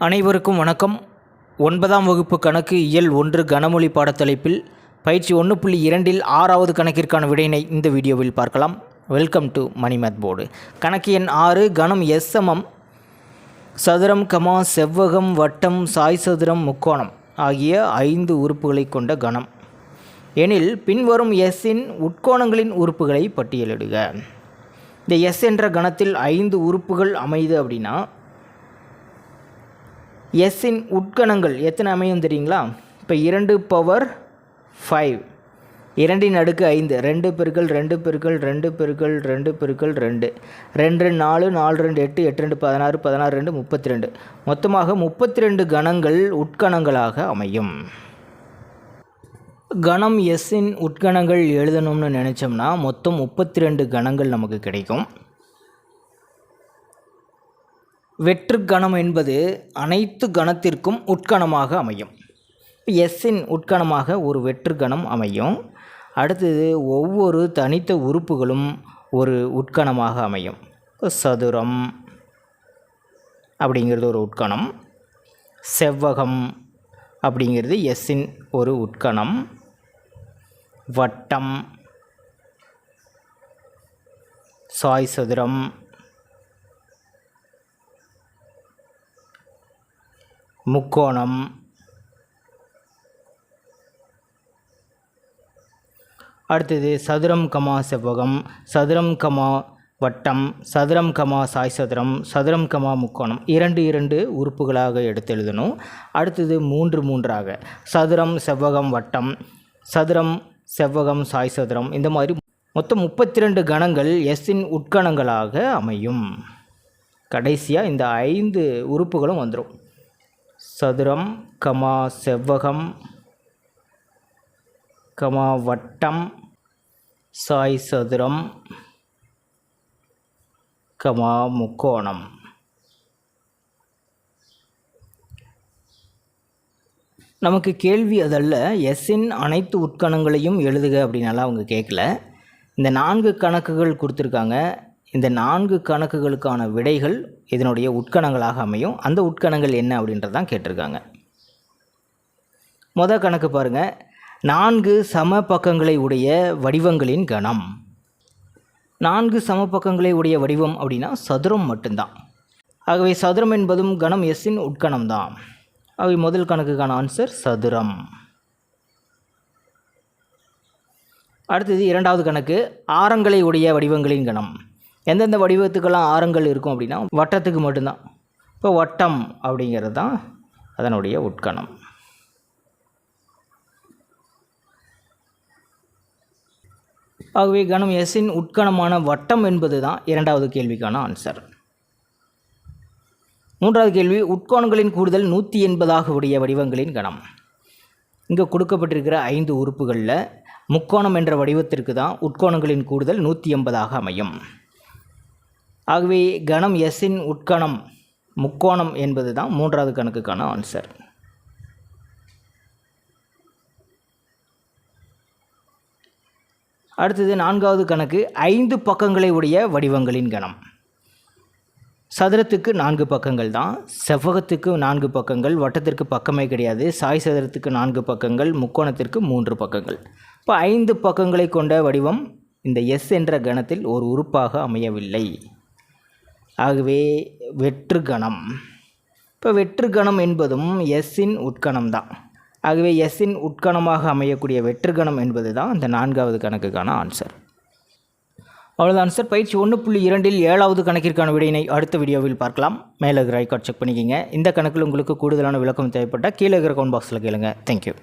அனைவருக்கும் வணக்கம். 9ஆம் வகுப்பு கணக்கு இயல் 1 கனமொழி பாடத்தலைப்பில் பயிற்சி 1.2 6வது கணக்கிற்கான விடையினை இந்த வீடியோவில் பார்க்கலாம். Welcome to Mani math board. கணக்கு எண் 6 கணம் எஸ் சமம் சதுரம், செவ்வகம், வட்டம், சாய் சதுரம், முக்கோணம் ஆகிய 5 உறுப்புகளை கொண்ட கணம் எனில் பின்வரும் எஸ்ஸின் உட்கோணங்களின் உறுப்புகளை பட்டியலிடுக. இந்த எஸ் என்ற கணத்தில் 5 உறுப்புகள் அமையுது அப்படின்னா எஸ்ஸின் உட்கணங்கள் எத்தனை அமையும் தெரியுங்களா? இப்போ 2 பவர் 5, 2 ன் அடுக்கு 5, 2 பெருக்கல் 2 பெருக்கல் 2 பெருக்கல் 2 பெருக்கல் 2, 2 4, 4 2 8, 8 2 16, 16 2 32, மொத்தமாக 32 கணங்கள் உட்கணங்களாக அமையும். கணம் எஸ்ஸின் உட்கணங்கள் எழுதணும்னு நினச்சோம்னா மொத்தம் 32 கணங்கள் நமக்கு கிடைக்கும். வெற்று கணம் என்பது அனைத்து கணத்திற்கும் உட்கணமாக அமையும். எஸ்ஸின் உட்கணமாக ஒரு வெற்று கணம் அமையும். அடுத்தது ஒவ்வொரு தனித்த உறுப்புகளும் ஒரு உட்கணமாக அமையும். சதுரம் அப்படிங்கிறது ஒரு உட்கணம், செவ்வகம் அப்படிங்கிறது எஸ்ஸின் ஒரு உட்கணம், வட்டம், சாய் சதுரம், முக்கோணம், அடுத்தது சதுரம் செவ்வகம், சதுரம் வட்டம், சதுரம் சாய் சதுரம், சதுரம் முக்கோணம் 2 உறுப்புகளாக எடுத்து எழுதணும். அடுத்தது 3 சதுரம், செவ்வகம், வட்டம், சதுரம், செவ்வகம், சாய் சதுரம், இந்த மாதிரி மொத்தம் 32 கணங்கள் எஸ்ஸின் உட்கணங்களாக அமையும். கடைசியாக இந்த 5 உறுப்புகளும் வந்துடும். சதுரம், செவ்வகம், வட்டம், சாய் சதுரம், முக்கோணம். நமக்கு கேள்வி அதல்ல, எஸ்ஸின் அனைத்து உட்கணங்களையும் எழுதுக அப்படின்னாலாம் அவங்க கேட்கல. இந்த 4 கணக்குகள் கொடுத்துருக்காங்க. இந்த 4 கணக்குகளுக்கான விடைகள் இதனுடைய உட்கணங்களாக அமையும். அந்த உட்கணங்கள் என்ன அப்படின்றதான் கேட்டிருக்காங்க. முதல் கணக்கு பாருங்கள். 4 சம பக்கங்களை உடைய வடிவங்களின் கணம். 4 சம பக்கங்களை உடைய வடிவம் அப்படின்னா சதுரம் மட்டும்தான். ஆகவே சதுரம் என்பதும் கணம் எஸ்ஸின் உட்கணம் தான். ஆகவே முதல் கணக்குக்கான ஆன்சர் சதுரம். அடுத்தது 2வது கணக்கு. ஆரங்களை உடைய வடிவங்களின் கணம். எந்தெந்த வடிவத்துக்கெல்லாம் ஆரங்கள் இருக்கும் அப்படின்னா வட்டத்துக்கு மட்டும்தான். இப்போ வட்டம் அப்படிங்கிறது தான் அதனுடைய உட்கணம். ஆகவே கணம் எஸ்ஸின் உட்கணமான வட்டம் என்பது தான் 2வது கேள்விக்கான ஆன்சர். 3வது கேள்வி. உட்கோணங்களின் கூடுதல் 180 உடைய வடிவங்களின் கணம். இங்கே கொடுக்கப்பட்டிருக்கிற 5 உறுப்புகளில் முக்கோணம் என்ற வடிவத்திற்கு தான் உட்கோணங்களின் கூடுதல் 180 அமையும். ஆகவே கணம் எஸ்ஸின் உட்கணம் முக்கோணம் என்பது தான் 3வது கணக்குக்கான ஆன்சர். அடுத்தது 4வது கணக்கு. 5 பக்கங்களை உடைய வடிவங்களின் கணம். சதுரத்துக்கு 4 பக்கங்கள் தான், செவ்வகத்துக்கு 4 பக்கங்கள், வட்டத்திற்கு பக்கமே கிடையாது, சாய் சதுரத்துக்கு 4 பக்கங்கள், முக்கோணத்திற்கு 3 பக்கங்கள். இப்போ 5 பக்கங்களை கொண்ட வடிவம் இந்த எஸ் என்ற கணத்தில் ஒரு உறுப்பாக அமையவில்லை. ஆகவே வெற்று கணம். இப்போ வெற்று கணம் என்பதும் எஸ்ஸின் உட்கணம் தான். ஆகவே எஸ்ஸின் உட்கணமாக அமையக்கூடிய வெற்று கணம் என்பது தான் அந்த 4வது கணக்குக்கான ஆன்சர். அவ்வளோதான் ஆன்சர். பயிற்சி 1.2 7வது கணக்கிற்கான விடையினை அடுத்த வீடியோவில் பார்க்கலாம். மேலே இருக்கிற ஐகார்ட் செக் பண்ணிக்கிங்க. இந்த கணக்கில் உங்களுக்கு கூடுதலான விளக்கம் தேவைப்பட்டால் கீழே இருக்கிற கமெண்ட் பாக்ஸில் கேளுங்க. தேங்க்யூ.